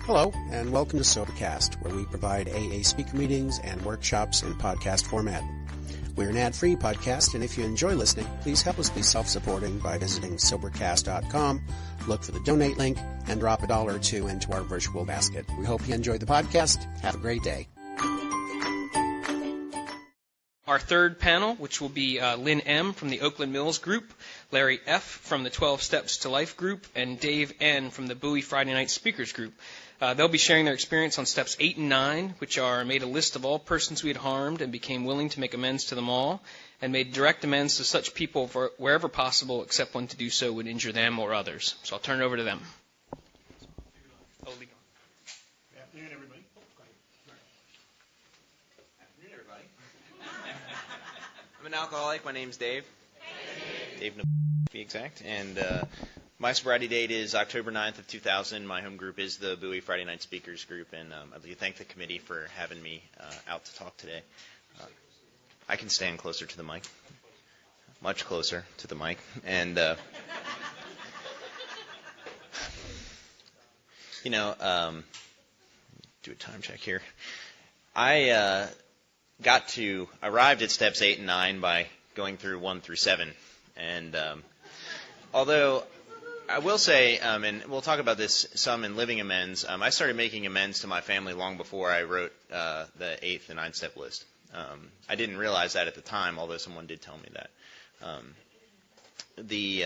Hello, and welcome to Sobercast, where we provide AA speaker meetings and workshops in podcast format. We're an ad-free podcast, and if you enjoy listening, please help us be self-supporting by visiting Sobercast.com, look for the donate link, and drop $1 or $2 into our virtual basket. We hope you enjoy the podcast. Have a great day. Our third panel, which will be Lynn M. from the Oakland Mills Group, Larry F. from the 12 Steps to Life Group, and Dave N. from the Bowie Friday Night Speakers Group. They'll be sharing their experience on steps 8 and 9, which are made a list of all persons we had harmed and became willing to make amends to them all, and made direct amends to such people for wherever possible, except when to do so would injure them or others. So I'll turn it over to them. Good afternoon, everybody. I'm an alcoholic. My name's Dave. Dave, to be exact. And my sobriety date is October 9th of 2000. My home group is the Bowie Friday Night Speakers Group, and I'd like to thank the committee for having me out to talk today. I can stand closer to the mic, much closer to the mic, and do a time check here. I arrived at steps 8 and 9 by going through 1 through 7. And although I will say, and we'll talk about this some in Living Amends, I started making amends to my family long before I wrote the 8th and 9th step list. I didn't realize that at the time, although someone did tell me that. The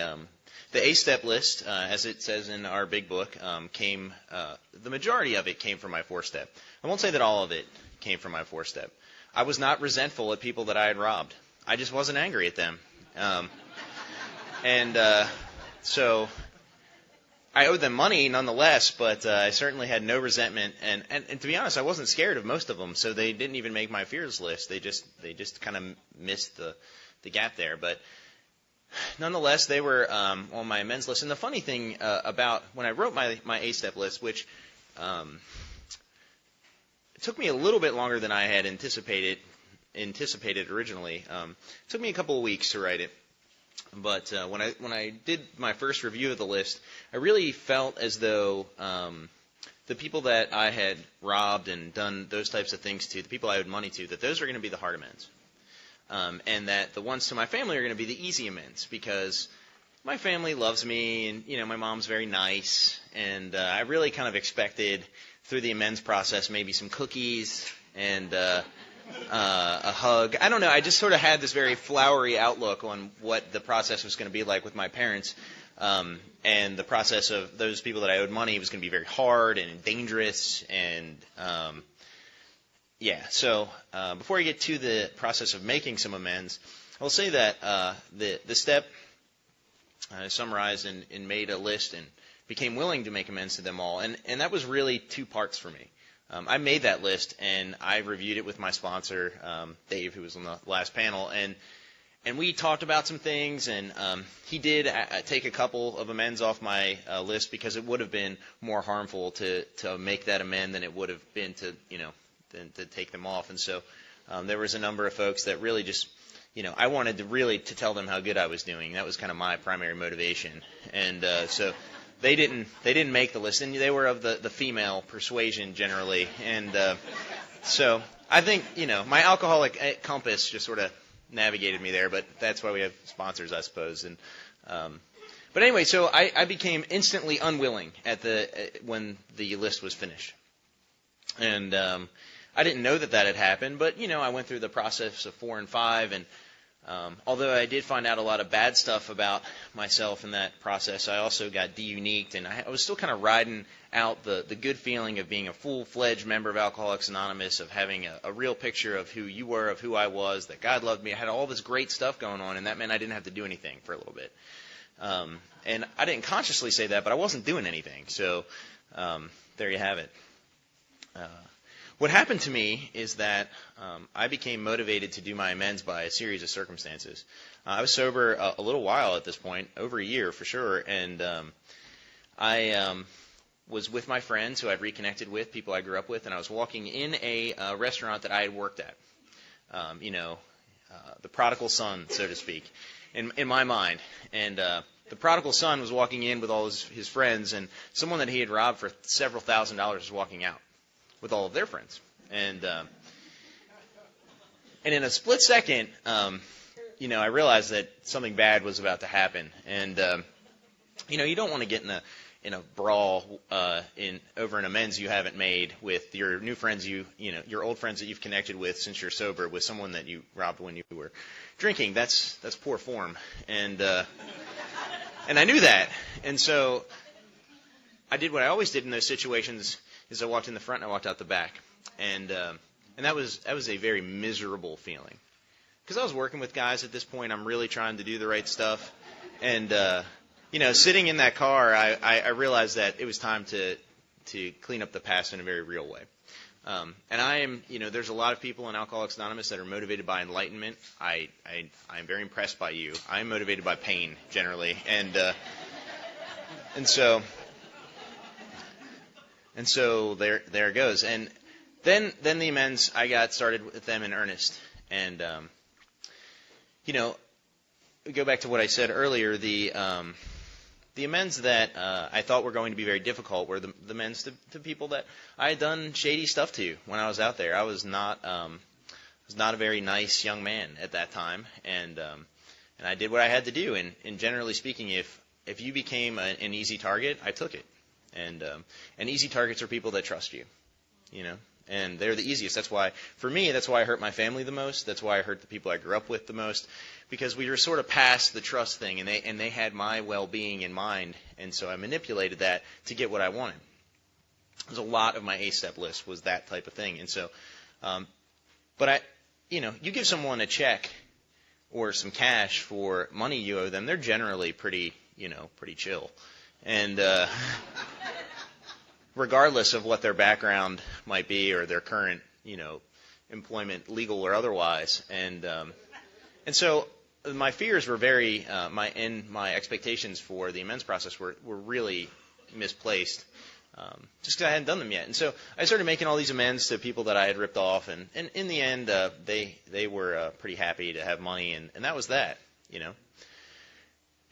8th step list, as it says in our big book, the majority of it came from my 4th step. I won't say that all of it came from my 4th step. I was not resentful at people that I had robbed. I just wasn't angry at them. So I owed them money nonetheless, but I certainly had no resentment. And to be honest, I wasn't scared of most of them, so they didn't even make my fears list. They just kind of missed the gap there. But nonetheless, they were on my amends list. And the funny thing about when I wrote my 8-step list, which it took me a little bit longer than I had anticipated originally. It took me a couple of weeks to write it. But when I did my first review of the list, I really felt as though the people that I had robbed and done those types of things to, the people I owed money to, that those are going to be the hard amends. And that the ones to my family are going to be the easy amends, because my family loves me, and my mom's very nice, and I really kind of expected through the amends process maybe some cookies and a hug. I don't know. I just sort of had this very flowery outlook on what the process was going to be like with my parents, and the process of those people that I owed money was going to be very hard and dangerous, and So before I get to the process of making some amends, I'll say that the step I summarized and made a list and became willing to make amends to them all, and that was really 2 parts for me. I made that list, and I reviewed it with my sponsor, Dave, who was on the last panel, and we talked about some things, and he did take a couple of amends off my list, because it would have been more harmful to make that amend than it would have been to take them off. And so there was a number of folks that really just, I wanted to tell them how good I was doing. That was kind of my primary motivation, and so They didn't make the list, and they were of the female persuasion generally, and so I think my alcoholic compass just sort of navigated me there, but that's why we have sponsors, I suppose. And but anyway, so I became instantly unwilling when the list was finished, and I didn't know that had happened, but I went through the process of 4 and 5, and although I did find out a lot of bad stuff about myself in that process, I also got de-uniqued, and I was still kind of riding out the good feeling of being a full-fledged member of Alcoholics Anonymous, of having a real picture of who you were, of who I was, that God loved me. I had all this great stuff going on, and that meant I didn't have to do anything for a little bit. And I didn't consciously say that, but I wasn't doing anything. So there you have it. What happened to me is that I became motivated to do my amends by a series of circumstances. I was sober a little while at this point, over a year for sure, and I was with my friends who I'd reconnected with, people I grew up with, and I was walking in a restaurant that I had worked at. The prodigal son, so to speak, in my mind. And the prodigal son was walking in with all his friends, and someone that he had robbed for several $1,000s was walking out with all of their friends. And in a split second, I realized that something bad was about to happen. And you don't want to get in a brawl over an amends you haven't made with your new friends, your old friends that you've connected with since you're sober, with someone that you robbed when you were drinking. That's poor form, and I knew that, and so I did what I always did in those situations: is I walked in the front and I walked out the back, and that was a very miserable feeling, because I was working with guys at this point. I'm really trying to do the right stuff, and sitting in that car, I realized that it was time to clean up the past in a very real way. And I am, there's a lot of people in Alcoholics Anonymous that are motivated by enlightenment. I'm very impressed by you. I'm motivated by pain generally, and so there it goes. And then the amends, I got started with them in earnest, and go back to what I said earlier. The amends that I thought were going to be very difficult were the amends to people that I had done shady stuff to when I was out there. I was not a very nice young man at that time, and I did what I had to do. And generally speaking, if you became an easy target, I took it. And easy targets are people that trust you, and they're the easiest. That's why I hurt my family the most. That's why I hurt the people I grew up with the most, because we were sort of past the trust thing, and they had my well-being in mind, and so I manipulated that to get what I wanted. There's a lot of my A-step list was that type of thing, and so, but you give someone a check or some cash for money you owe them, they're generally pretty chill, and regardless of what their background might be or their current, employment, legal or otherwise. And so my fears were very, my expectations for the amends process were really misplaced, just because I hadn't done them yet. And so I started making all these amends to people that I had ripped off, and in the end, they were pretty happy to have money, and that was that,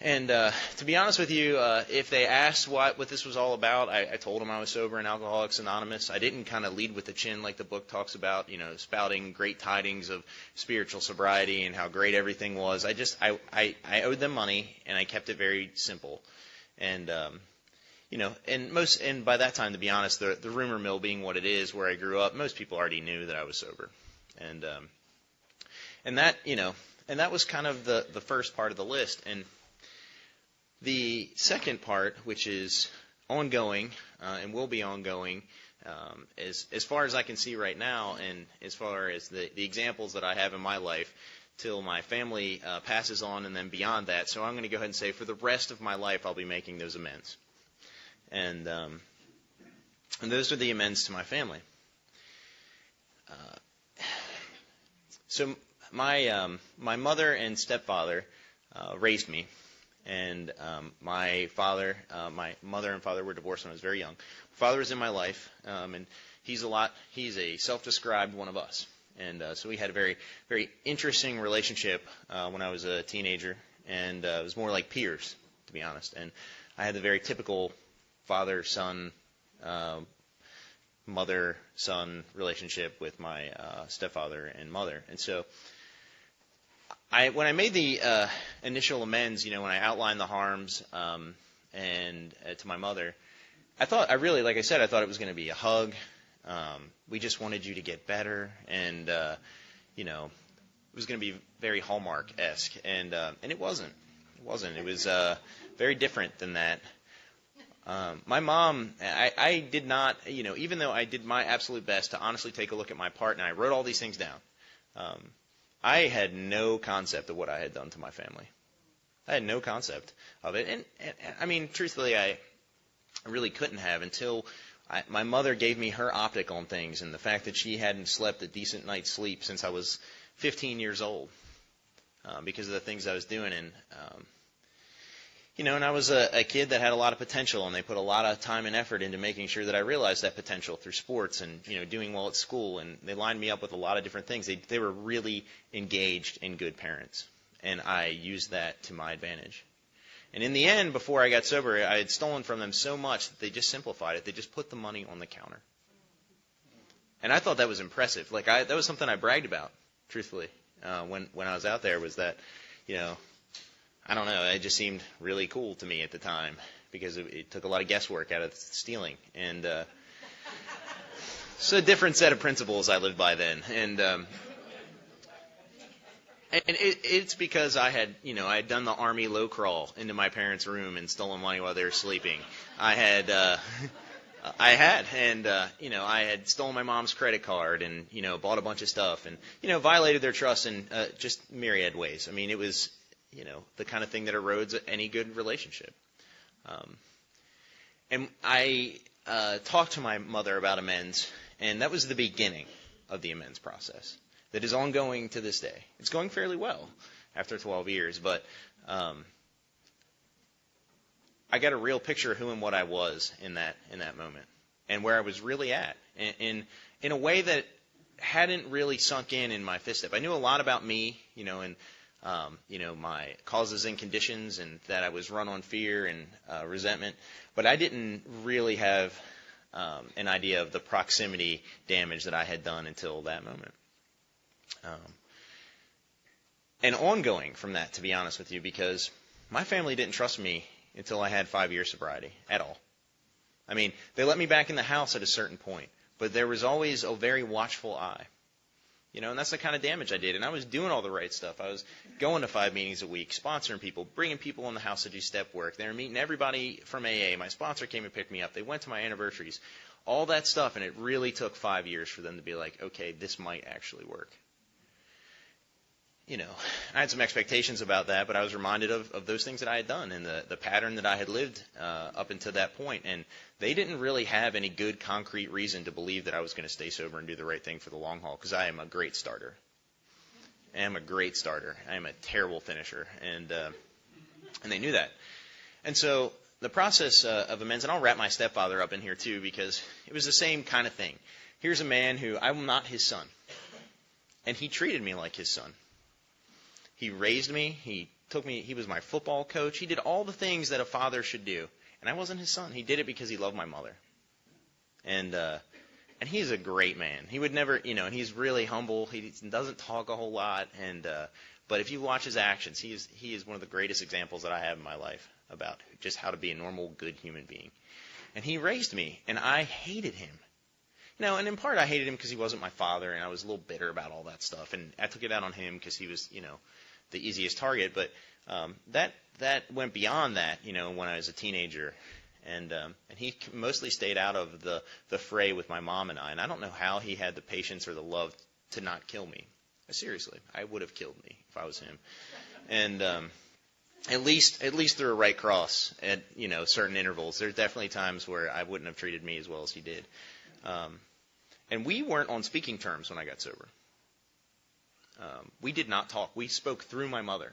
And to be honest with you, if they asked what this was all about, I told them I was sober in Alcoholics Anonymous. I didn't kind of lead with the chin like the book talks about, spouting great tidings of spiritual sobriety and how great everything was. I owed them money, and I kept it very simple. And and by that time, to be honest, the rumor mill being what it is, where I grew up, most people already knew that I was sober, and that and that was kind of the first part of the list. And the second part, which is ongoing and will be ongoing, as far as I can see right now, and as far as the examples that I have in my life, till my family passes on, and then beyond that. So I'm going to go ahead and say, for the rest of my life, I'll be making those amends, and those are the amends to my family. So my mother and stepfather raised me. And my mother and father were divorced when I was very young. My father was in my life, and he's a self-described one of us. And so we had a very, very interesting relationship when I was a teenager, and it was more like peers, to be honest. And I had the very typical father-son, mother-son relationship with my stepfather and mother. And so when I made the initial amends, when I outlined the harms and to my mother, I thought it was going to be a hug. We just wanted you to get better, and it was going to be very Hallmark-esque, and it wasn't. It wasn't. It was very different than that. My mom, I did not, even though I did my absolute best to honestly take a look at my part, and I wrote all these things down. I had no concept of what I had done to my family. I had no concept of it. And I mean, truthfully, I really couldn't have until my mother gave me her optic on things, and the fact that she hadn't slept a decent night's sleep since I was 15 years old because of the things I was doing. And, and I was a kid that had a lot of potential, and they put a lot of time and effort into making sure that I realized that potential through sports and, doing well at school. And they lined me up with a lot of different things. They were really engaged and good parents, and I used that to my advantage. And in the end, before I got sober, I had stolen from them so much that they just simplified it. They just put the money on the counter. And I thought that was impressive. Like, that was something I bragged about, truthfully, when I was out there, was that, I don't know, it just seemed really cool to me at the time, because it took a lot of guesswork out of stealing. And it's a different set of principles I lived by then. And it's because I had done the Army low crawl into my parents' room and stolen money while they were sleeping. I had stolen my mom's credit card and, bought a bunch of stuff and, violated their trust in just myriad ways. I mean, it was, the kind of thing that erodes any good relationship. And I talked to my mother about amends, and that was the beginning of the amends process that is ongoing to this day. It's going fairly well after 12 years, but I got a real picture of who and what I was in that moment, and where I was really at, in a way that hadn't really sunk in my fifth step. I knew a lot about me, and my causes and conditions, and that I was run on fear and resentment, but I didn't really have an idea of the proximity damage that I had done until that moment. And ongoing from that, to be honest with you, because my family didn't trust me until I had 5 years sobriety at all. I mean, they let me back in the house at a certain point, but there was always a very watchful eye. And that's the kind of damage I did. And I was doing all the right stuff. I was going to 5 meetings a week, sponsoring people, bringing people in the house to do step work. They were meeting everybody from AA. My sponsor came and picked me up. They went to my anniversaries, all that stuff. And it really took 5 years for them to be like, okay, this might actually work. I had some expectations about that, but I was reminded of those things that I had done and the pattern that I had lived up until that point. And they didn't really have any good concrete reason to believe that I was going to stay sober and do the right thing for the long haul, because I am a great starter. I am a terrible finisher, and they knew that. And so the process of amends, and I'll wrap my stepfather up in here too, because it was the same kind of thing. Here's a man who, I'm not his son, and he treated me like his son. He raised me, he took me, he was my football coach, he did all the things that a father should do. And I wasn't his son. He did it because he loved my mother. And he's a great man. He would never, and he's really humble. He doesn't talk a whole lot. But if you watch his actions, he is one of the greatest examples that I have in my life about just how to be a normal, good human being. And he raised me, and I hated him. And in part I hated him because he wasn't my father, and I was a little bitter about all that stuff. And I took it out on him because he was, the easiest target. But that went beyond that, when I was a teenager. And he mostly stayed out of the fray with my mom and I. And I don't know how he had the patience or the love to not kill me. Seriously, I would have killed me if I was him. And at least through a right cross at certain intervals. There's definitely times where I wouldn't have treated me as well as he did. And we weren't on speaking terms when I got sober. We did not talk. We spoke through my mother.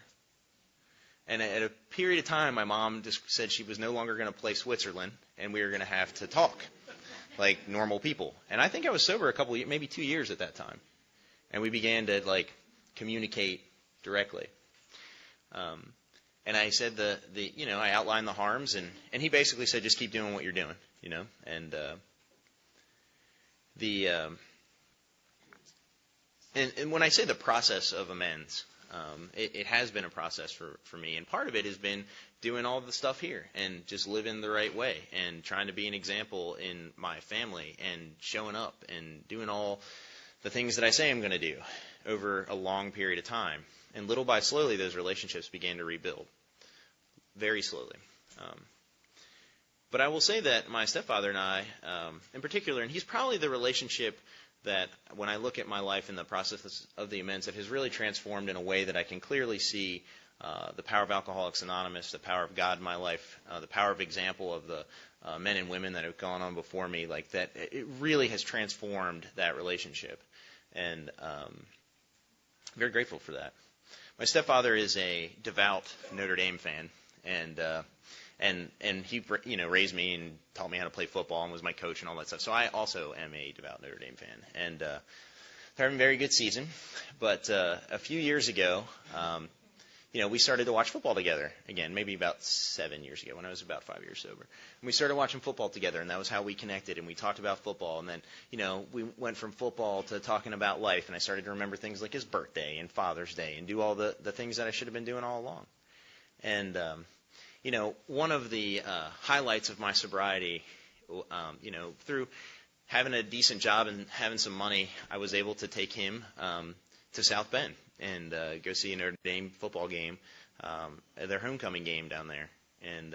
And at a period of time, my mom just said she was no longer going to play Switzerland, and we were going to have to talk like normal people. And I think I was sober a couple, maybe 2 years at that time. And we began to communicate directly. And I said I outlined the harms, and he basically said, just keep doing what you're doing, And and when I say the process of amends, it has been a process for me, and part of it has been doing all the stuff here and just living the right way and trying to be an example in my family and showing up and doing all the things that I say I'm going to do over a long period of time. And little by slowly, those relationships began to rebuild, very slowly. But I will say that my stepfather and I, in particular, and he's probably the relationship that when I look at my life in the process of the amends, that has really transformed in a way that I can clearly see the power of Alcoholics Anonymous, the power of God in my life, the power of example of the men and women that have gone on before me, like that. It really has transformed that relationship, and I'm very grateful for that. My stepfather is a devout Notre Dame fan, and he raised me and taught me how to play football and was my coach and all that stuff. So I also am a devout Notre Dame fan, and they're having a very good season. But a few years ago, we started to watch football together again, maybe about 7 years ago when I was about 5 years sober. And we started watching football together, and that was how we connected, and we talked about football. And then, we went from football to talking about life, and I started to remember things like his birthday and Father's Day and do all the things that I should have been doing all along. And, one of the highlights of my sobriety, through having a decent job and having some money, I was able to take him to South Bend and go see a Notre Dame football game, their homecoming game down there, and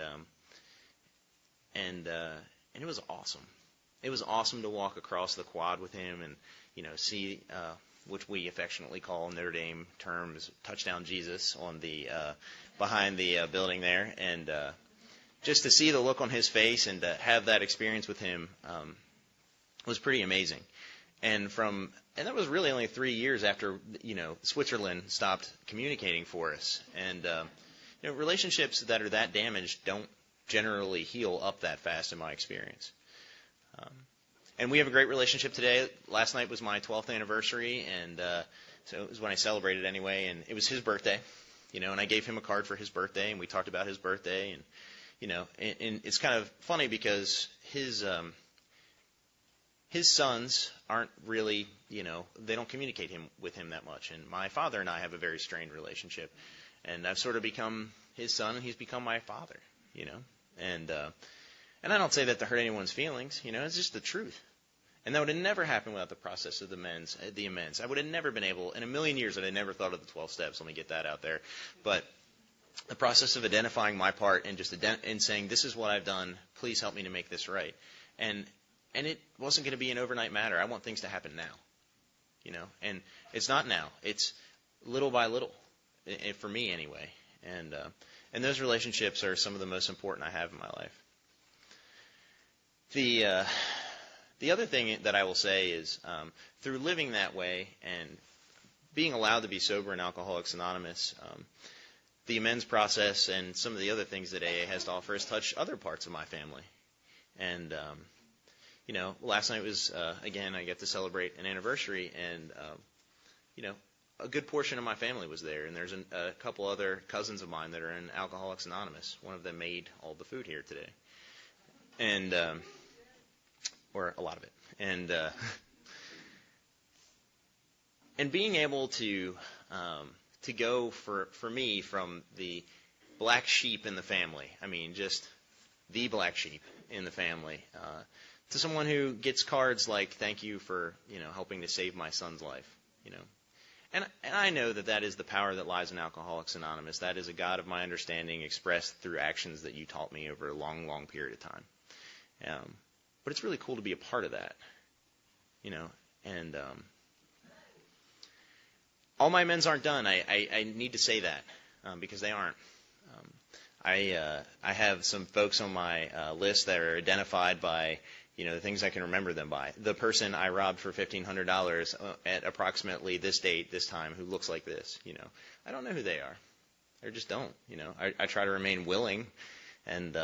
it was awesome. It was awesome to walk across the quad with him and see which we affectionately call in Notre Dame terms touchdown Jesus on the behind the building there, and just to see the look on his face and to have that experience with him was pretty amazing. And that was really only 3 years after, Switzerland stopped communicating for us. And, relationships that are that damaged don't generally heal up that fast in my experience. And we have a great relationship today. Last night was my 12th anniversary, and so it was when I celebrated anyway, and it was his birthday, and I gave him a card for his birthday, and we talked about his birthday, and, and it's kind of funny because his sons aren't really, they don't communicate with him that much. And my father and I have a very strained relationship. And I've sort of become his son, and he's become my father, And I don't say that to hurt anyone's feelings, it's just the truth. And that would have never happened without the process of the amends. I would have never been able, in a million years, I'd have never thought of the 12 steps. Let me get that out there. But the process of identifying my part and just and saying, this is what I've done, please help me to make this right. And it wasn't going to be an overnight matter. I want things to happen now, And it's not now. It's little by little, for me anyway. And those relationships are some of the most important I have in my life. The other thing that I will say is through living that way and being allowed to be sober in Alcoholics Anonymous, the amends process and some of the other things that AA has to offer has touched other parts of my family. And last night was, again, I get to celebrate an anniversary, and, a good portion of my family was there. And there's a couple other cousins of mine that are in Alcoholics Anonymous. One of them made all the food here today. And, or a lot of it. And being able to go for me from the black sheep in the family, just the black sheep in the family, to someone who gets cards like, thank you for, helping to save my son's life, And I know that is the power that lies in Alcoholics Anonymous. That is a God of my understanding expressed through actions that you taught me over a long, long period of time. But it's really cool to be a part of that, and all my amends aren't done. I need to say that because they aren't. I have some folks on my list that are identified by, the things I can remember them by. The person I robbed for $1,500 at approximately this date, this time, who looks like this, I don't know who they are. I just don't, I try to remain willing, and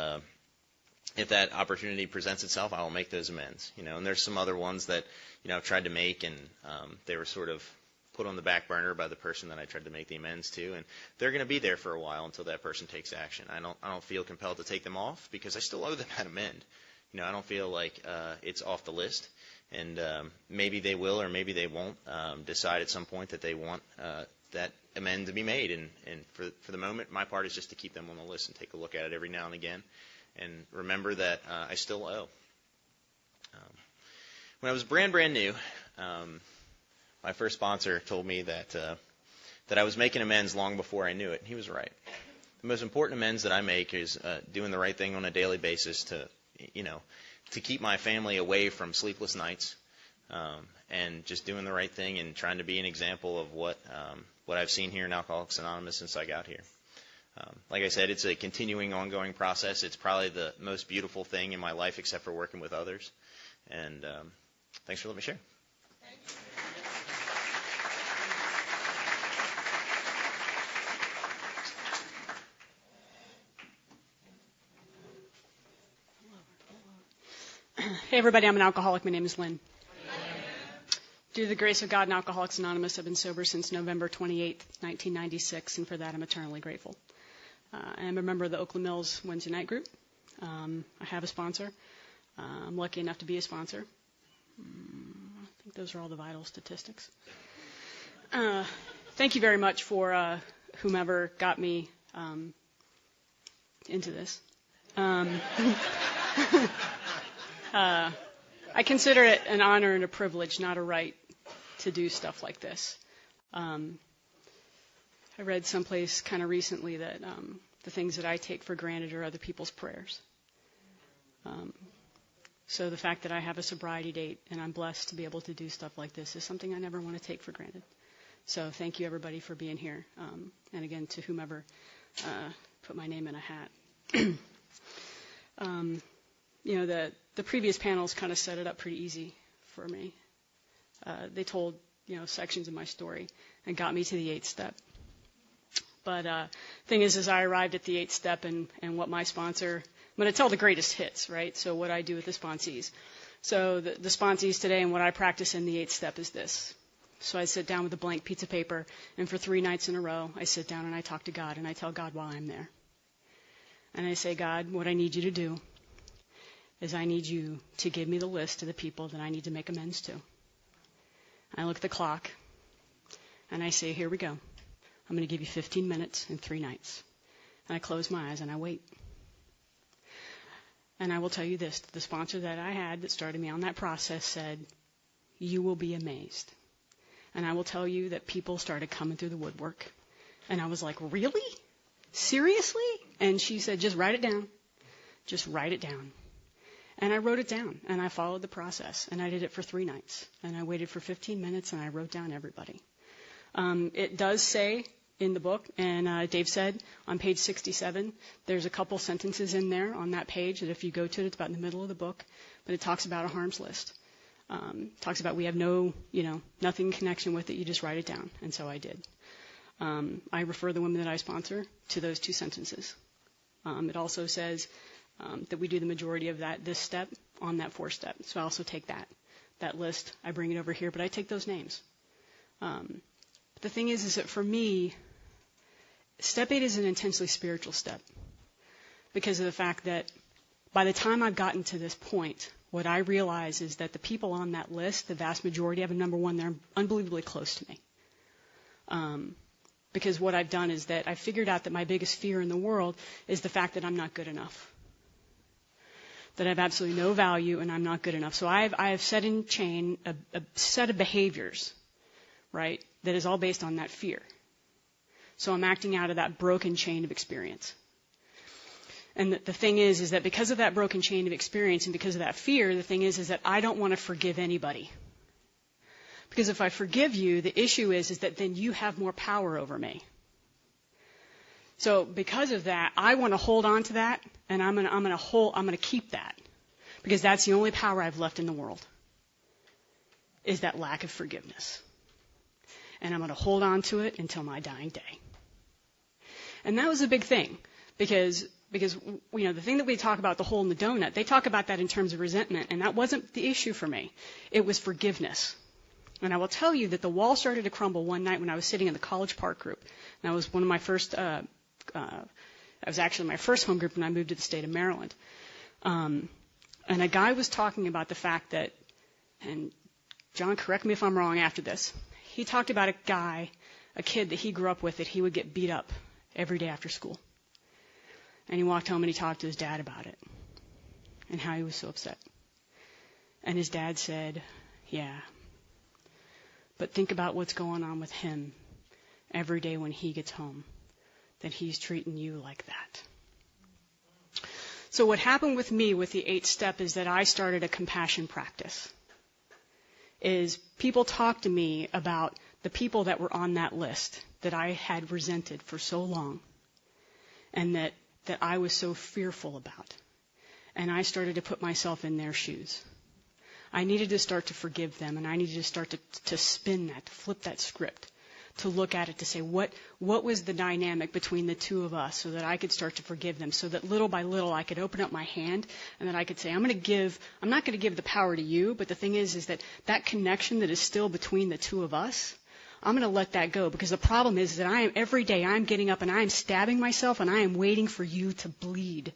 if that opportunity presents itself, I will make those amends, And there's some other ones that, I've tried to make, and they were sort of put on the back burner by the person that I tried to make the amends to, and they're going to be there for a while until that person takes action. I don't feel compelled to take them off because I still owe them that amend. I don't feel like it's off the list, and maybe they will or maybe they won't decide at some point that they want that amend to be made. And for the moment, my part is just to keep them on the list and take a look at it every now and again, and remember that I still owe. When I was brand new, my first sponsor told me that I was making amends long before I knew it. He was right. The most important amends that I make is doing the right thing on a daily basis to keep my family away from sleepless nights, and just doing the right thing and trying to be an example of what I've seen here in Alcoholics Anonymous since I got here. Like I said, it's a continuing, ongoing process. It's probably the most beautiful thing in my life, except for working with others. And thanks for letting me share. Hey, everybody, I'm an alcoholic. My name is Lynn. Through the grace of God and Alcoholics Anonymous, I've been sober since November 28th, 1996, and for that I'm eternally grateful. I am a member of the Oakland Mills Wednesday night group. I have a sponsor. I'm lucky enough to be a sponsor. I think those are all the vital statistics. Thank you very much for whomever got me into this. I consider it an honor and a privilege, not a right, to do stuff like this. I read someplace kind of recently that the things that I take for granted are other people's prayers. So the fact that I have a sobriety date and I'm blessed to be able to do stuff like this is something I never want to take for granted. So thank you, everybody, for being here. And again, to whomever put my name in a hat. The previous panels kind of set it up pretty easy for me. They told, sections of my story and got me to the 8th step. But thing is I arrived at the 8th step and what my sponsor, I'm going to tell the greatest hits, right? So what I do with the sponsees. So the sponsees today and what I practice in the 8th step is this. So I sit down with a blank piece of paper, and for 3 nights in a row, I sit down and I talk to God, and I tell God while I'm there. And I say, God, what I need you to do is I need you to give me the list of the people that I need to make amends to. I look at the clock, and I say, here we go. I'm going to give you 15 minutes and 3 nights. And I close my eyes and I wait. And I will tell you this, the sponsor that I had that started me on that process said, you will be amazed. And I will tell you that people started coming through the woodwork. And I was like, really? Seriously? And she said, just write it down. Just write it down. And I wrote it down, and I followed the process, and I did it for 3 nights. And I waited for 15 minutes, and I wrote down everybody. It does say in the book, and Dave said on page 67, there's a couple sentences in there on that page that if you go to it, it's about in the middle of the book, but it talks about a harms list. Talks about we have no, nothing in connection with it. You just write it down. And so I did. I refer the women that I sponsor to those 2 sentences. It also says that we do the majority of this step on that 4th step. So I also take that list. I bring it over here, but I take those names. But the thing is that for me, step 8 is an intensely spiritual step because of the fact that by the time I've gotten to this point, what I realize is that the people on that list, the vast majority of them, number one, they're unbelievably close to me. Because what I've done is that I figured out that my biggest fear in the world is the fact that I'm not good enough. That I have absolutely no value and I'm not good enough. So I have set in chain a set of behaviors, right, that is all based on that fear. So I'm acting out of that broken chain of experience. And the thing is that because of that broken chain of experience and because of that fear, the thing is that I don't want to forgive anybody. Because if I forgive you, the issue is that then you have more power over me. So because of that, I want to hold on to that, and I'm going to keep that, because that's the only power I've left in the world. Is that lack of forgiveness, and I'm going to hold on to it until my dying day. And that was a big thing, because the thing that we talk about, the hole in the donut, they talk about that in terms of resentment, and that wasn't the issue for me. It was forgiveness. And I will tell you that the wall started to crumble one night when I was sitting in the College Park group. And that was one of my first, that was actually my first home group when I moved to the state of Maryland. And a guy was talking about the fact that, and John, correct me if I'm wrong after this, he talked about a kid that he grew up with, that he would get beat up every day after school. And he walked home and he talked to his dad about it and how he was so upset. And his dad said, yeah, but think about what's going on with him every day when he gets home, that he's treating you like that. So what happened with me with the 8th step is that I started a compassion practice. Is people talk to me about the people that were on that list that I had resented for so long and that I was so fearful about. And I started to put myself in their shoes. I needed to start to forgive them, and I needed to start to spin that, to flip that script. to look at it, to say what was the dynamic between the two of us, so that I could start to forgive them, so that little by little I could open up my hand and that I could say, I'm not going to give the power to you, but the thing is that connection that is still between the two of us, I'm going to let that go, because the problem is that every day I'm getting up and I am stabbing myself and I am waiting for you to bleed.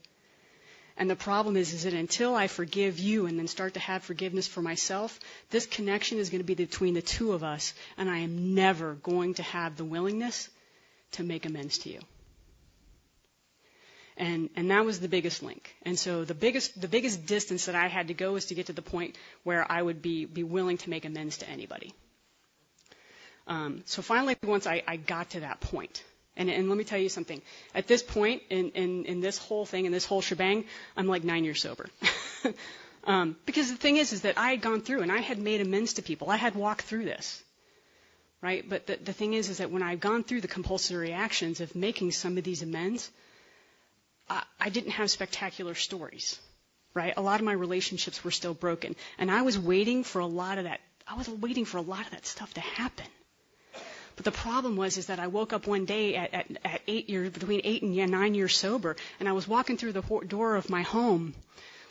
And the problem is that until I forgive you and then start to have forgiveness for myself, this connection is going to be between the two of us, and I am never going to have the willingness to make amends to you. And that was the biggest link. And so the biggest distance that I had to go was to get to the point where I would be willing to make amends to anybody. So finally, once I got to that point, and let me tell you something. At this point in this whole thing, in this whole shebang, I'm like 9 years sober. Because the thing is that I had gone through and I had made amends to people. I had walked through this, right? But the thing is that when I've gone through the compulsory actions of making some of these amends, I didn't have spectacular stories, right? A lot of my relationships were still broken, and I was waiting for a lot of that. I was waiting for a lot of that stuff to happen. But the problem was that I woke up one day at 8 years, between 8 and 9 years sober, and I was walking through the door of my home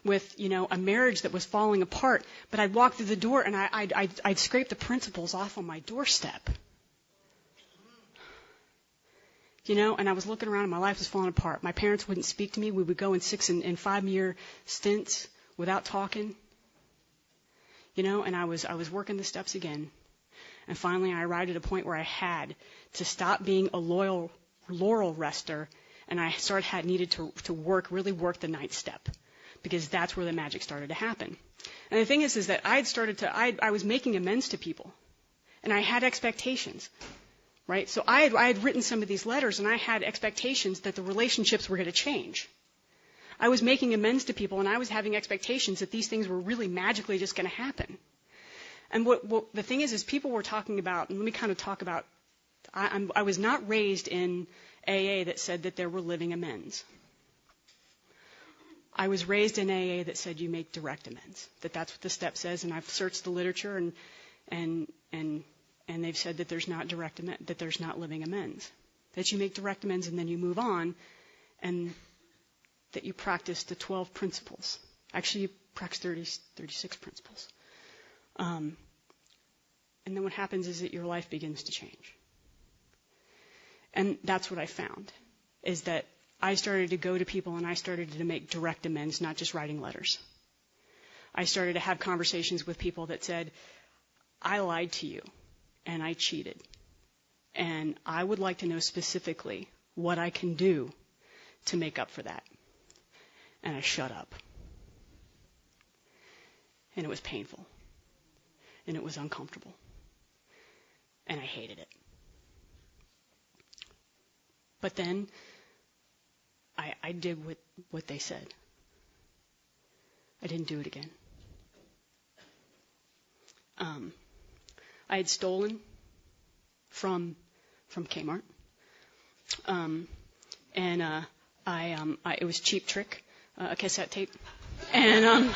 with, a marriage that was falling apart. But I'd walk through the door and I'd scrape the principles off on my doorstep. And I was looking around and my life was falling apart. My parents wouldn't speak to me. We would go in 6 and 5 year stints without talking. And I was working the steps again. And finally, I arrived at a point where I had to stop being a loyal laurel rester, and I needed to really work the 9th step, because that's where the magic started to happen. And the thing is that I was making amends to people, and I had expectations, right? So I had written some of these letters, and I had expectations that the relationships were going to change. I was making amends to people, and I was having expectations that these things were really magically just going to happen. And what the thing is people were talking about, and let me kind of talk about, I was not raised in AA that said that there were living amends. I was raised in AA that said you make direct amends, that's what the step says, and I've searched the literature, and they've said that there's not that there's not living amends, that you make direct amends and then you move on, and that you practice the 12 principles. Actually, you practice 36 principles. And then what happens is that your life begins to change. And that's what I found, is that I started to go to people and I started to make direct amends, not just writing letters. I started to have conversations with people that said, I lied to you and I cheated. And I would like to know specifically what I can do to make up for that. And I shut up. And it was painful. And it was uncomfortable. And I hated it. But then I did what they said. I didn't do it again. I had stolen from Kmart. It was Cheap Trick, a cassette tape. And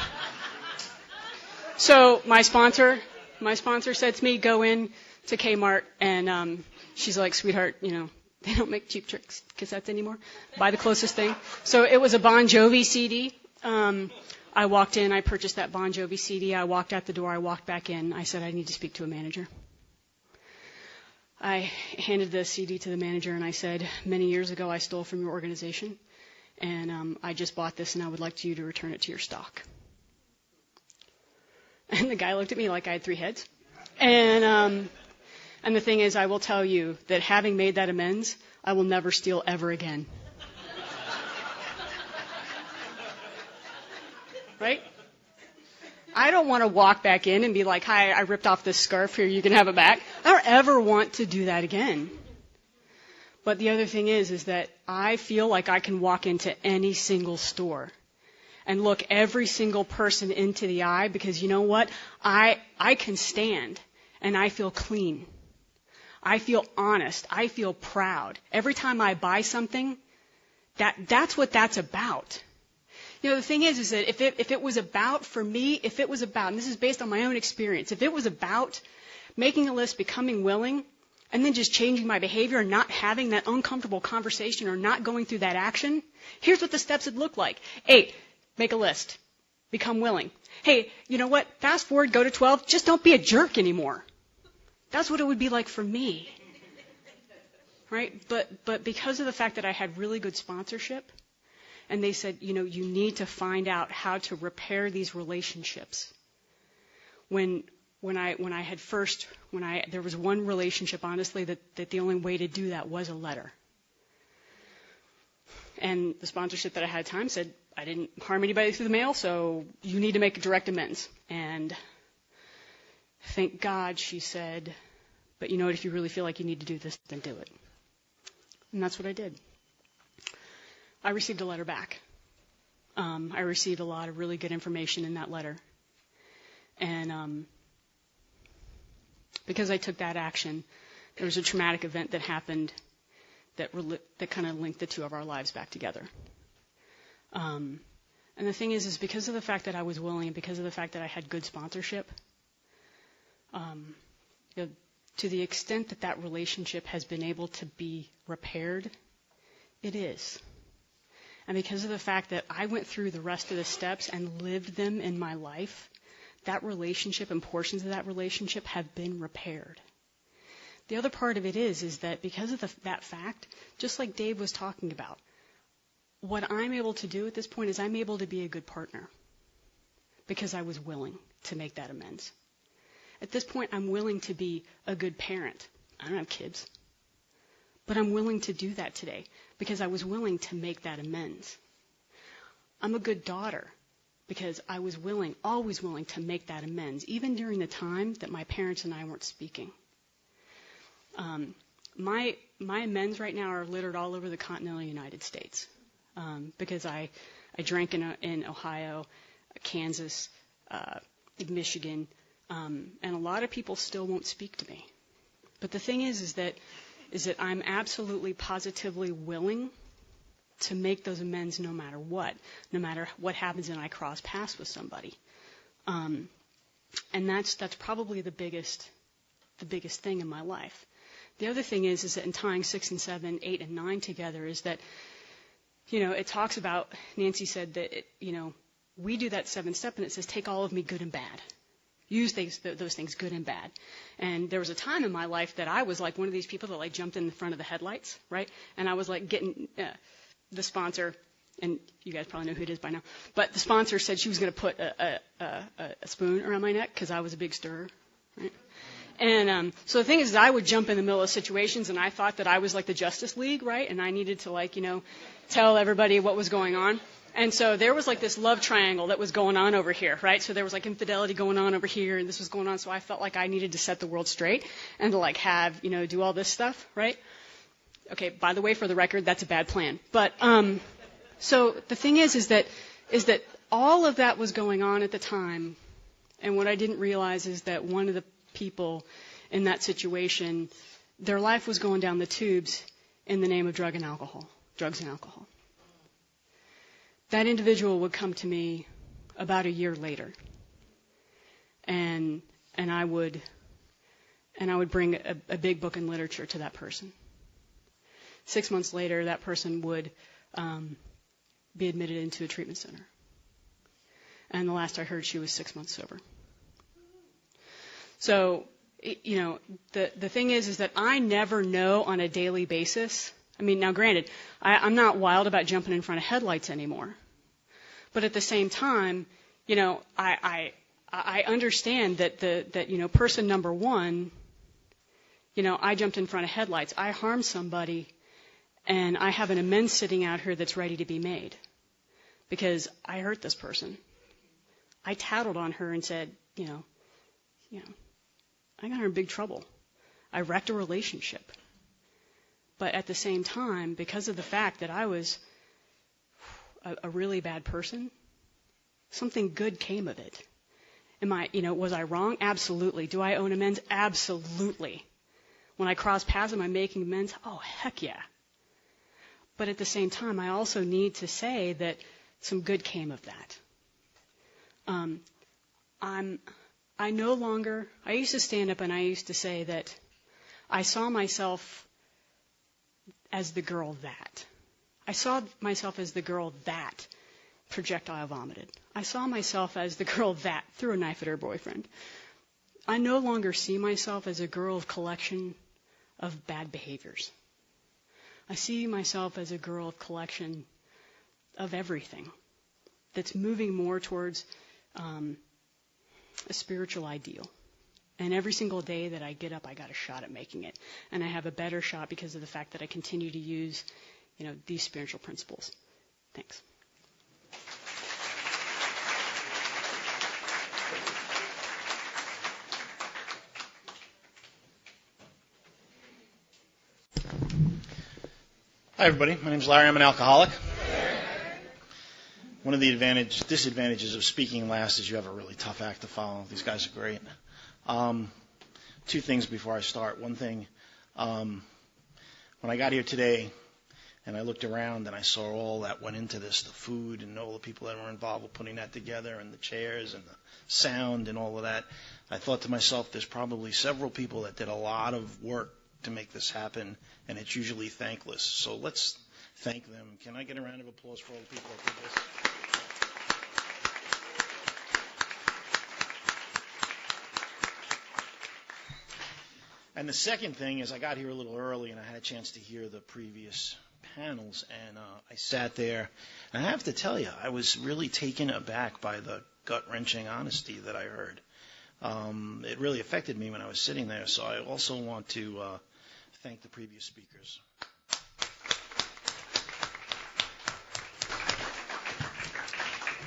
so my sponsor said to me, go in to Kmart, and she's like, sweetheart, they don't make Cheap Trick cassettes anymore. Buy the closest thing. So it was a Bon Jovi CD. I walked in, I purchased that Bon Jovi CD. I walked out the door, I walked back in. I said, I need to speak to a manager. I handed the CD to the manager, and I said, many years ago I stole from your organization, and I just bought this, and I would like you to return it to your stock. And the guy looked at me like I had 3 heads. And the thing is, I will tell you that having made that amends, I will never steal ever again. Right? I don't want to walk back in and be like, hi, I ripped off this scarf, here, you can have it back. I don't ever want to do that again. But the other thing is that I feel like I can walk into any single store and look every single person into the eye, because you know what? I can stand and I feel clean. I feel honest. I feel proud. Every time I buy something, that's what that's about. The thing is that if it was about, for me, if it was about, and this is based on my own experience, if it was about making a list, becoming willing, and then just changing my behavior and not having that uncomfortable conversation or not going through that action, here's what the steps would look like. 8, make a list. Become willing. Hey, you know what? Fast forward, go to 12. Just don't be a jerk anymore. That's what it would be like for me. Right? But because of the fact that I had really good sponsorship, and they said, you need to find out how to repair these relationships. There was one relationship, honestly, that the only way to do that was a letter. And the sponsorship that I had at the time said, I didn't harm anybody through the mail, so you need to make a direct amends. And thank God she said, but you know what, if you really feel like you need to do this, then do it. And that's what I did. I received a letter back. I received a lot of really good information in that letter. And because I took that action, there was a traumatic event that happened that kind of linked the two of our lives back together. And the thing is because of the fact that I was willing and because of the fact that I had good sponsorship, to the extent that that relationship has been able to be repaired, it is. And because of the fact that I went through the rest of the steps and lived them in my life, that relationship and portions of that relationship have been repaired. The other part of it is that because of that fact, just like Dave was talking about, what I'm able to do at this point is I'm able to be a good partner because I was willing to make that amends. At this point, I'm willing to be a good parent. I don't have kids, but I'm willing to do that today because I was willing to make that amends. I'm a good daughter because I was always willing to make that amends, even during the time that my parents and I weren't speaking. My amends right now are littered all over the continental United States because I drank in Ohio, Kansas, Michigan, and a lot of people still won't speak to me. But the thing is that I'm absolutely positively willing to make those amends no matter what happens and I cross paths with somebody. And that's probably the biggest thing in my life. The other thing is that in tying 6 and 7, 8 and 9 together is that, it talks about, Nancy said that, we do that 7th step and it says, take all of me good and bad. Use those things good and bad. And there was a time in my life that I was like one of these people that jumped in the front of the headlights, right? And I was getting the sponsor, and you guys probably know who it is by now, but the sponsor said she was going to put a spoon around my neck because I was a big stirrer, right? And so the thing is I would jump in the middle of situations, and I thought that I was like the Justice League, right? And I needed to tell everybody what was going on. And so there was this love triangle that was going on over here, right? So there was infidelity going on over here, and this was going on. So I felt like I needed to set the world straight and to have, do all this stuff, right? Okay, by the way, for the record, that's a bad plan. But so the thing is that all of that was going on at the time, and what I didn't realize is that one of the people in that situation, their life was going down the tubes in the name of drugs and alcohol. That individual would come to me about a year later, and I would bring a big book in literature to that person. 6 months later, that person would be admitted into a treatment center, and the last I heard, she was 6 months sober. So, the thing is that I never know on a daily basis. I mean, now granted, I'm not wild about jumping in front of headlights anymore. But at the same time, I understand that person number one, I jumped in front of headlights. I harmed somebody, and I have an amends sitting out here that's ready to be made because I hurt this person. I tattled on her and said, I got her in big trouble. I wrecked a relationship. But at the same time, because of the fact that I was a really bad person, something good came of it. Was I wrong? Absolutely. Do I own amends? Absolutely. When I cross paths, am I making amends? Oh, heck yeah. But at the same time, I also need to say that some good came of that. I used to stand up and I used to say that I saw myself as the girl that. I saw myself as the girl that projectile vomited. I saw myself as the girl that threw a knife at her boyfriend. I no longer see myself as a girl of collection of bad behaviors. I see myself as a girl of collection of everything that's moving more towards a spiritual ideal. And every single day that I get up, I got a shot at making it. And I have a better shot because of the fact that I continue to use, these spiritual principles. Thanks. Hi, everybody. My name's Larry. I'm an alcoholic. One of the disadvantages of speaking last is you have a really tough act to follow. These guys are great. Two things before I start. One thing, when I got here today and I looked around and I saw all that went into this, the food and all the people that were involved with putting that together and the chairs and the sound and all of that, I thought to myself, there's probably several people that did a lot of work to make this happen, and it's usually thankless. So let's thank them. Can I get a round of applause for all the people that did this? And the second thing is I got here a little early and I had a chance to hear the previous panels, and I sat there, and I have to tell you, I was really taken aback by the gut-wrenching honesty that I heard. It really affected me when I was sitting there, so I also want to thank the previous speakers.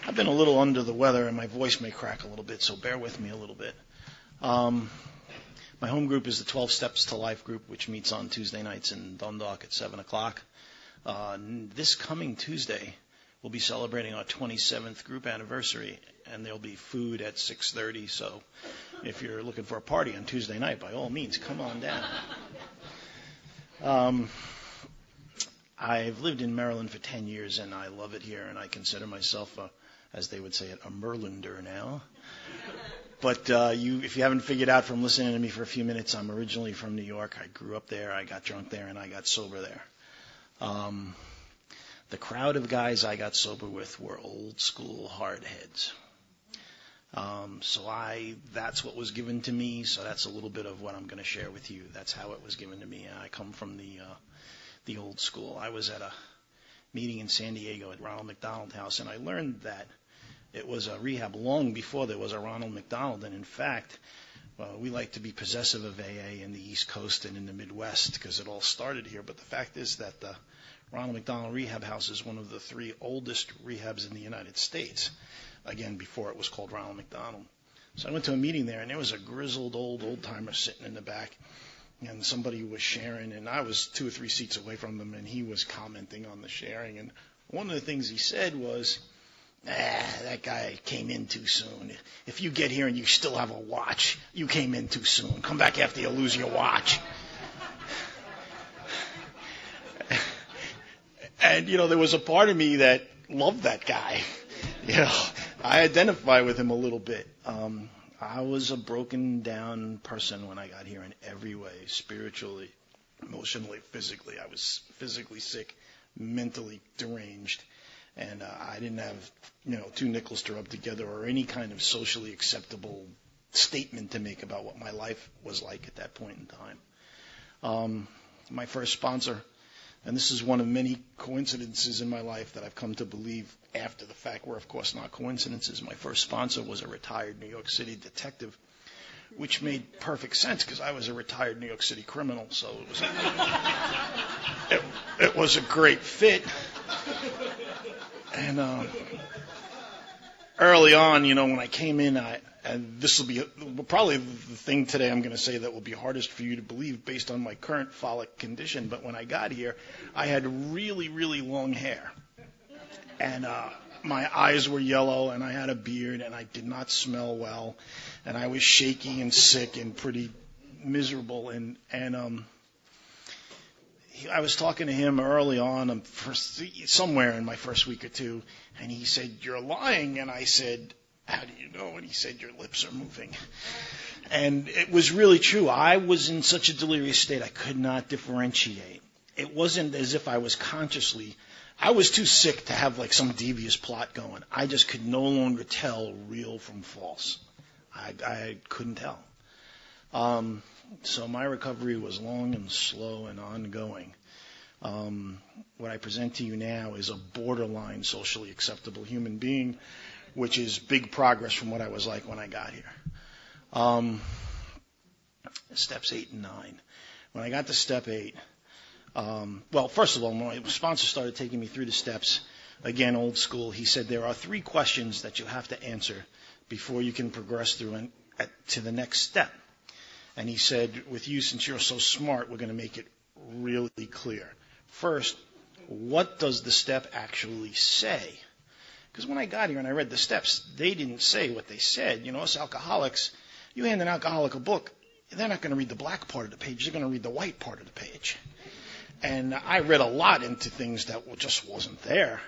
I've been a little under the weather, and my voice may crack a little bit, so bear with me a little bit. My home group is the 12 Steps to Life group, which meets on Tuesday nights in Dundalk at 7 o'clock. This coming Tuesday, we'll be celebrating our 27th group anniversary, and there'll be food at 6:30. So if you're looking for a party on Tuesday night, by all means, come on down. I've lived in Maryland for 10 years, and I love it here, and I consider myself, as they would say, a Merlander now. But if you haven't figured out from listening to me for a few minutes, I'm originally from New York. I grew up there, I got drunk there, and I got sober there. The crowd of guys I got sober with were old school hardheads. That's what was given to me, so that's a little bit of what I'm going to share with you. That's how it was given to me. I come from the old school. I was at a meeting in San Diego at Ronald McDonald House, and I learned that it was a rehab long before there was a Ronald McDonald, and in fact, we like to be possessive of AA in the East Coast and in the Midwest because it all started here, but the fact is that the Ronald McDonald Rehab House is one of the 3 oldest rehabs in the United States, again, before it was called Ronald McDonald. So I went to a meeting there, and there was a grizzled old-timer sitting in the back, and somebody was sharing, and I was 2 or 3 seats away from him, and he was commenting on the sharing, and one of the things he said was, that guy came in too soon. If you get here and you still have a watch, you came in too soon. Come back after you lose your watch. And, there was a part of me that loved that guy. I identify with him a little bit. I was a broken down person when I got here in every way, spiritually, emotionally, physically. I was physically sick, mentally deranged. And I didn't have, 2 nickels to rub together or any kind of socially acceptable statement to make about what my life was like at that point in time. My first sponsor, and this is one of many coincidences in my life that I've come to believe after the fact were, of course, not coincidences. My first sponsor was a retired New York City detective, which made perfect sense because I was a retired New York City criminal, so it was a great fit. And early on, when I came in, and this will be probably the thing today I'm going to say that will be hardest for you to believe based on my current folic condition, but when I got here, I had really, really long hair. And my eyes were yellow, and I had a beard, and I did not smell well, and I was shaky and sick and pretty miserable. And I was talking to him early on, somewhere in my first week or two, and he said, "You're lying." And I said, how do you know? And he said, your lips are moving. And it was really true. I was in such a delirious state, I could not differentiate. It wasn't as if I was I was too sick to have like some devious plot going. I just could no longer tell real from false. I couldn't tell. So my recovery was long and slow and ongoing. What I present to you now is a borderline socially acceptable human being, which is big progress from what I was like when I got here. Steps 8 and 9. When I got to step 8, well, first of all, my sponsor started taking me through the steps. Again, old school. He said there are 3 questions that you have to answer before you can progress through to the next step. And he said, with you, since you're so smart, we're going to make it really clear. First, what does the step actually say? Because when I got here and I read the steps, they didn't say what they said. You know, us alcoholics, you hand an alcoholic a book, they're not going to read the black part of the page. They're going to read the white part of the page. And I read a lot into things that just wasn't there.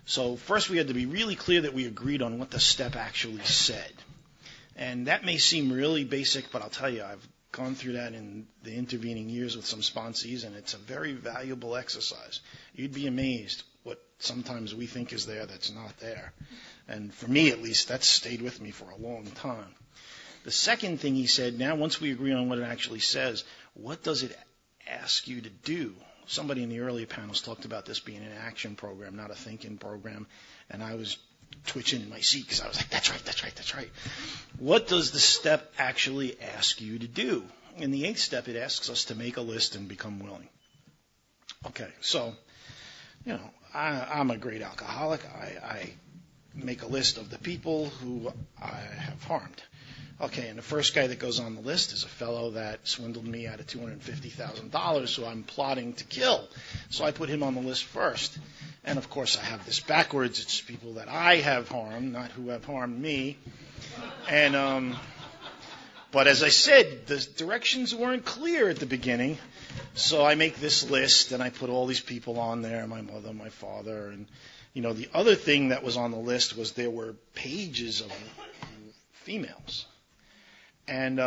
So first we had to be really clear that we agreed on what the step actually said. And that may seem really basic, but I'll tell you, I've gone through that in the intervening years with some sponsees, and it's a very valuable exercise. You'd be amazed what sometimes we think is there that's not there. And for me, at least, that's stayed with me for a long time. The second thing he said, now once we agree on what it actually says, what does it ask you to do? Somebody in the earlier panels talked about this being an action program, not a thinking program, and I was twitching in my seat because I was like, that's right. What does the step actually ask you to do? In the 8th step, it asks us to make a list and become willing. Okay, so, you know, I'm a great alcoholic. I make a list of the people who I have harmed. Okay, and the first guy that goes on the list is a fellow that swindled me out of $250,000, who I'm plotting to kill. So I put him on the list first. And, of course, I have this backwards. It's people that I have harmed, not who have harmed me. And but as I said, the directions weren't clear at the beginning. So I make this list, and I put all these people on there, my mother, my father. And, you know, the other thing that was on the list was there were pages of females. And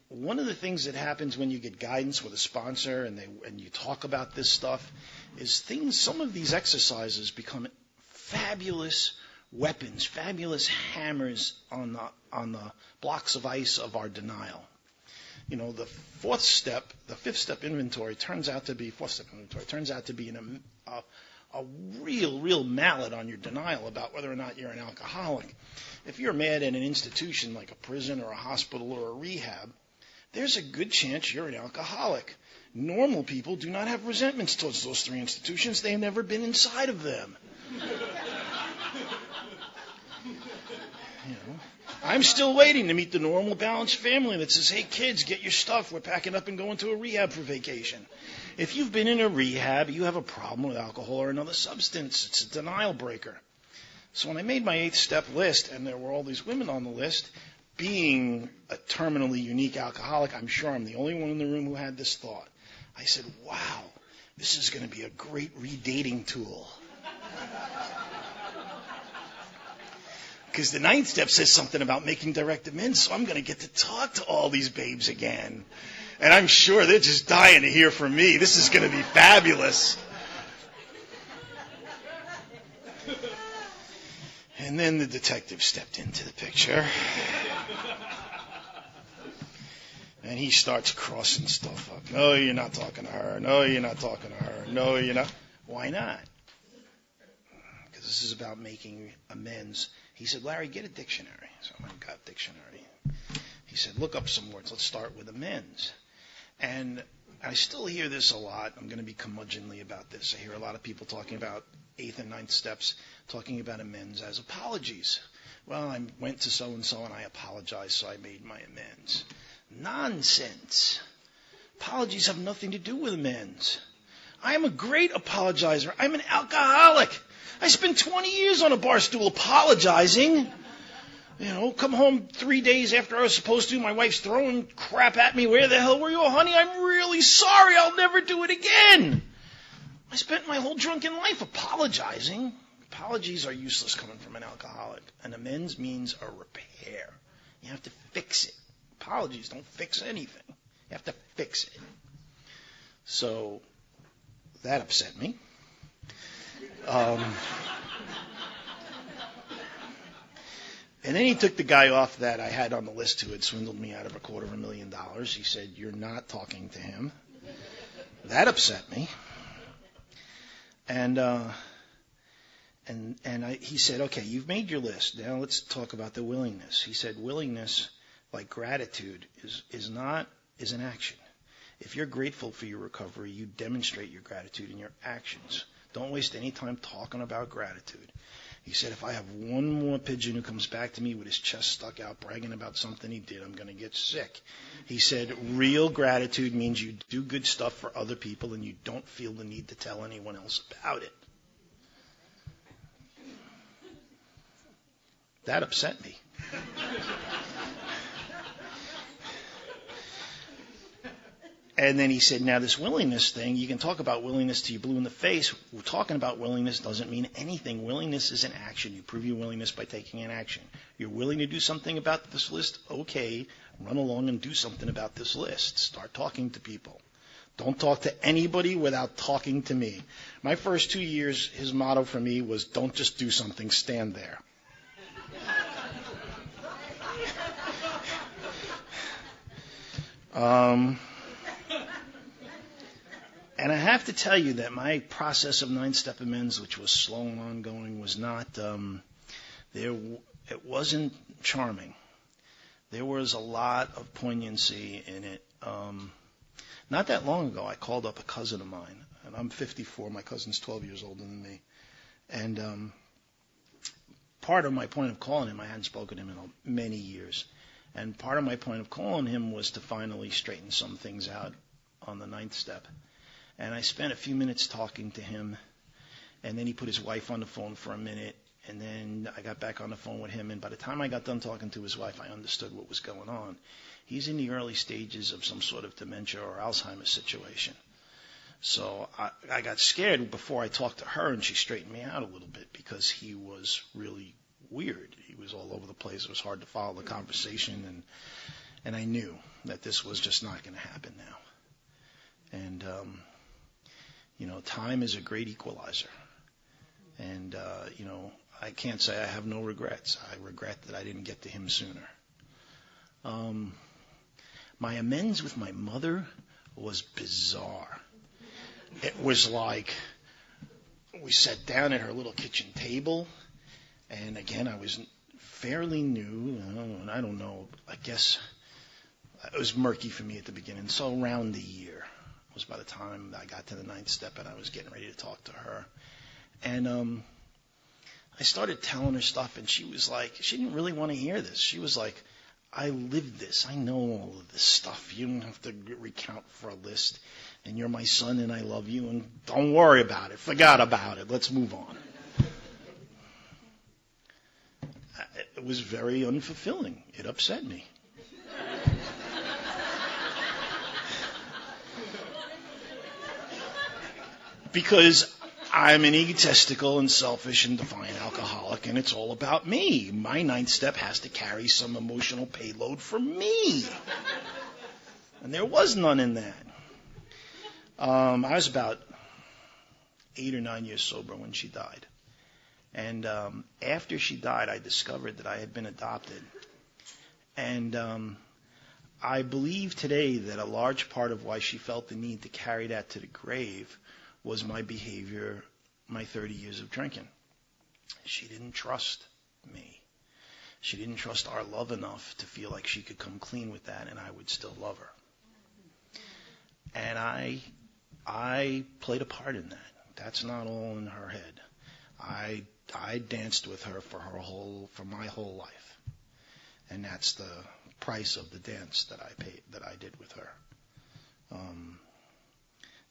one of the things that happens when you get guidance with a sponsor and you talk about this stuff is some of these exercises become fabulous weapons, fabulous hammers on the blocks of ice of our denial. You know, the 5th step inventory turns out to be a real mallet on your denial about whether or not you're an alcoholic. If you're mad at an institution like a prison or a hospital or a rehab, there's a good chance you're an alcoholic. Normal people do not have resentments towards those 3 institutions. They've never been inside of them. You know, I'm still waiting to meet the normal, balanced family that says, hey, kids, get your stuff. We're packing up and going to a rehab for vacation. If you've been in a rehab, you have a problem with alcohol or another substance. It's a denial breaker. So when I made my 8th step list, and there were all these women on the list, being a terminally unique alcoholic, I'm sure I'm the only one in the room who had this thought. I said, wow, this is going to be a great redating tool. Because the 9th step says something about making direct amends, so I'm going to get to talk to all these babes again. And I'm sure they're just dying to hear from me. This is going to be fabulous. And then the detective stepped into the picture. And he starts crossing stuff up. No, you're not talking to her. No, you're not talking to her. No, you're not. Why not? Because this is about making amends. He said, Larry, get a dictionary. So I got a dictionary. He said, look up some words. Let's start with amends. And I still hear this a lot. I'm going to be curmudgeonly about this. I hear a lot of people talking about 8th and 9th steps, talking about amends as apologies. Well, I went to so-and-so and I apologized, so I made my amends. Nonsense. Apologies have nothing to do with amends. I am a great apologizer. I'm an alcoholic. I spent 20 years on a bar stool apologizing. You know, come home 3 days after I was supposed to. My wife's throwing crap at me. Where the hell were you? Oh, honey, I'm really sorry. I'll never do it again. I spent my whole drunken life apologizing Apologies are useless coming from an alcoholic. An amends means a repair. You have to fix it. Apologies don't fix anything. You have to fix it. So that upset me. And then he took the guy off that I had on the list who had swindled me out of $250,000. He said, "You're not talking to him." That upset me. He said, "Okay, you've made your list. Now let's talk about the willingness." He said, "Willingness, like gratitude, is an action. If you're grateful for your recovery, you demonstrate your gratitude in your actions. Don't waste any time talking about gratitude." He said, "If I have one more pigeon who comes back to me with his chest stuck out bragging about something he did, I'm going to get sick." He said, "Real gratitude means you do good stuff for other people and you don't feel the need to tell anyone else about it." That upset me. And then he said, "Now this willingness thing, you can talk about willingness till you're blue in the face. Talking about willingness doesn't mean anything. Willingness is an action. You prove your willingness by taking an action. You're willing to do something about this list? Okay, run along and do something about this list. Start talking to people. Don't talk to anybody without talking to me." My first 2 years, his motto for me was, "Don't just do something, stand there." And I have to tell you that my process of 9-step amends, which was slow and ongoing, was not, it wasn't charming. There was a lot of poignancy in it. Not that long ago, I called up a cousin of mine, and I'm 54. My cousin's 12 years older than me. And part of my point of calling him, I hadn't spoken to him in many years, and part of my point of calling him was to finally straighten some things out on the 9th step. And I spent a few minutes talking to him, and then he put his wife on the phone for a minute, and then I got back on the phone with him, and by the time I got done talking to his wife, I understood what was going on. He's in the early stages of some sort of dementia or Alzheimer's situation. So I got scared before I talked to her, and she straightened me out a little bit because he was really weird. He was all over the place. It was hard to follow the conversation, and I knew that this was just not going to happen now. And time is a great equalizer. And, I can't say I have no regrets. I regret that I didn't get to him sooner. My amends with my mother was bizarre. It was like we sat down at her little kitchen table, and again, I was fairly new, and I don't know, I guess it was murky for me at the beginning. So around the year was by the time I got to the 9th step and I was getting ready to talk to her. And I started telling her stuff, and she was like, she didn't really want to hear this. She was like, "I lived this. I know all of this stuff. You don't have to recount for a list. And you're my son, and I love you, and don't worry about it. Forget about it. Let's move on." It was very unfulfilling. It upset me. Because I'm an egotistical and selfish and defiant alcoholic, and it's all about me. My 9th step has to carry some emotional payload for me. And there was none in that. I was about 8 or 9 years sober when she died. And after she died, I discovered that I had been adopted. And I believe today that a large part of why she felt the need to carry that to the grave was my behavior, my 30 years of drinking. She didn't trust me. She didn't trust our love enough to feel like she could come clean with that and I would still love her. And I played a part in that. That's not all in her head. I danced with her for my whole life. And that's the price of the dance that I did with her.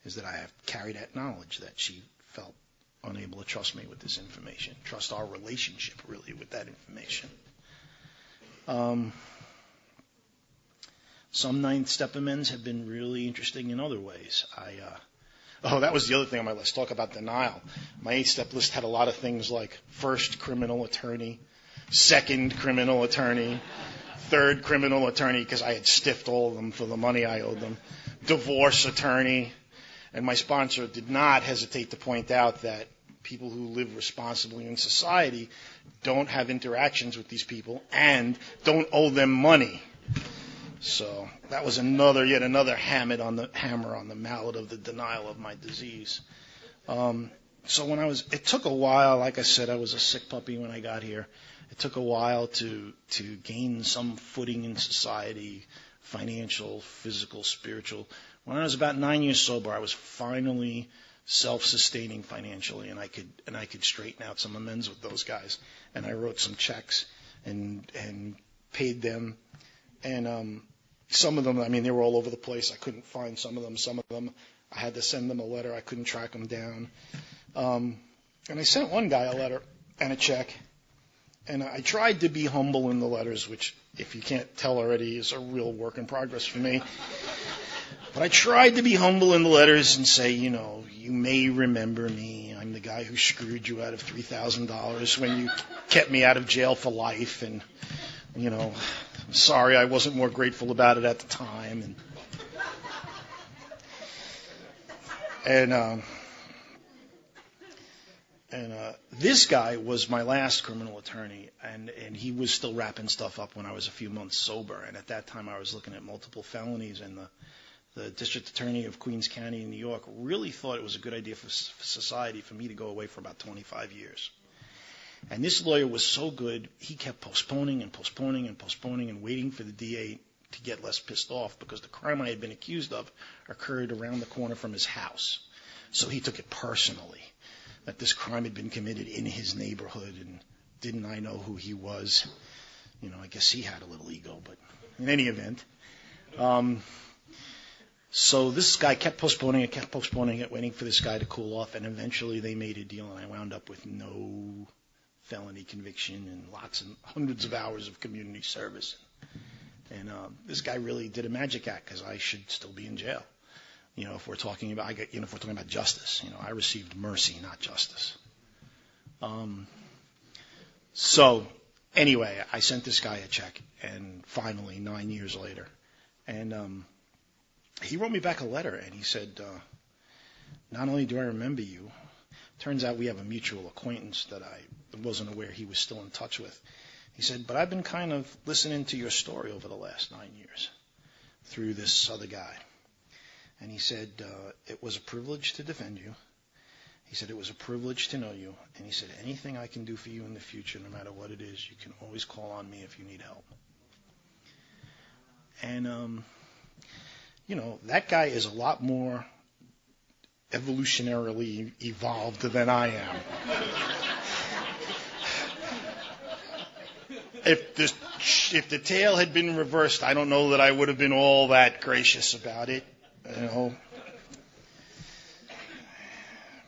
Is that I have carried that knowledge that she felt unable to trust me with this information, trust our relationship really with that information. Some 9th step amends have been really interesting in other ways. Oh, that was the other thing on my list. Talk about denial. My 8-step list had a lot of things like first criminal attorney, second criminal attorney, third criminal attorney, because I had stiffed all of them for the money I owed them, divorce attorney. And my sponsor did not hesitate to point out that people who live responsibly in society don't have interactions with these people and don't owe them money. So that was yet another hammer on the mallet of the denial of my disease. So it took a while. Like I said, I was a sick puppy when I got here. It took a while to gain some footing in society, financial, physical, spiritual. When I was about 9 years sober, I was finally self-sustaining financially, and I could straighten out some amends with those guys. And I wrote some checks and paid them. And some of them, they were all over the place. I couldn't find some of them. Some of them, I had to send them a letter. I couldn't track them down. And I sent one guy a letter and a check. And I tried to be humble in the letters, which, if you can't tell already, is a real work in progress for me. But I tried to be humble in the letters and say, you may remember me. I'm the guy who screwed you out of $3,000 when you kept me out of jail for life. And, I'm sorry I wasn't more grateful about it at the time. And this guy was my last criminal attorney, and he was still wrapping stuff up when I was a few months sober. And at that time, I was looking at multiple felonies, and the district attorney of Queens County in New York really thought it was a good idea for society for me to go away for about 25 years. And this lawyer was so good, he kept postponing and waiting for the DA to get less pissed off, because the crime I had been accused of occurred around the corner from his house. So he took it personally that this crime had been committed in his neighborhood, and didn't I know who he was? I guess he had a little ego, but in any event. So this guy kept postponing it, waiting for this guy to cool off, and eventually they made a deal, and I wound up with no felony conviction and hundreds of hours of community service. And this guy really did a magic act, because I should still be in jail. If we're talking about justice, I received mercy, not justice. So anyway, I sent this guy a check, and finally, 9 years later, and he wrote me back a letter, and he said, not only do I remember you, turns out we have a mutual acquaintance that I wasn't aware he was still in touch with. He said, but I've been kind of listening to your story over the last 9 years through this other guy. And he said, it was a privilege to defend you. He said, it was a privilege to know you. And he said, anything I can do for you in the future, no matter what it is, you can always call on me if you need help. And, that guy is a lot more evolutionarily evolved than I am. If the tail had been reversed, I don't know that I would have been all that gracious about it.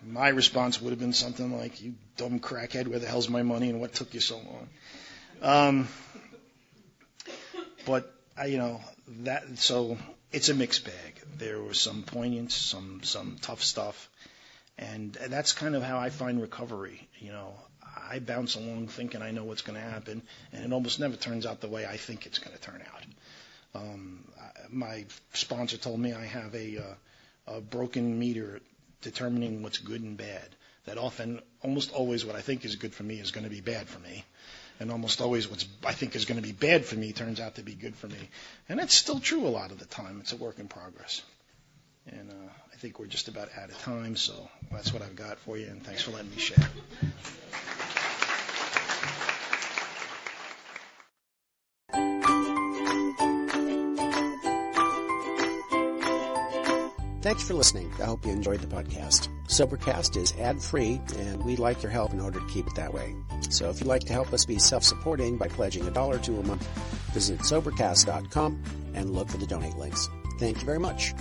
My response would have been something like, you dumb crackhead, where the hell's my money and what took you so long? So it's a mixed bag. There was some poignant, some tough stuff. And that's kind of how I find recovery. I bounce along thinking I know what's going to happen, and it almost never turns out the way I think it's going to turn out. My sponsor told me I have a broken meter determining what's good and bad. That almost always what I think is good for me is going to be bad for me. And almost always what I think is going to be bad for me turns out to be good for me. And that's still true a lot of the time. It's a work in progress. And I think we're just about out of time, so that's what I've got for you, and thanks for letting me share. Thanks for listening. I hope you enjoyed the podcast. Sobercast is ad-free, and we'd like your help in order to keep it that way. So if you'd like to help us be self-supporting by pledging $1 or $2 a month, visit Sobercast.com and look for the donate links. Thank you very much.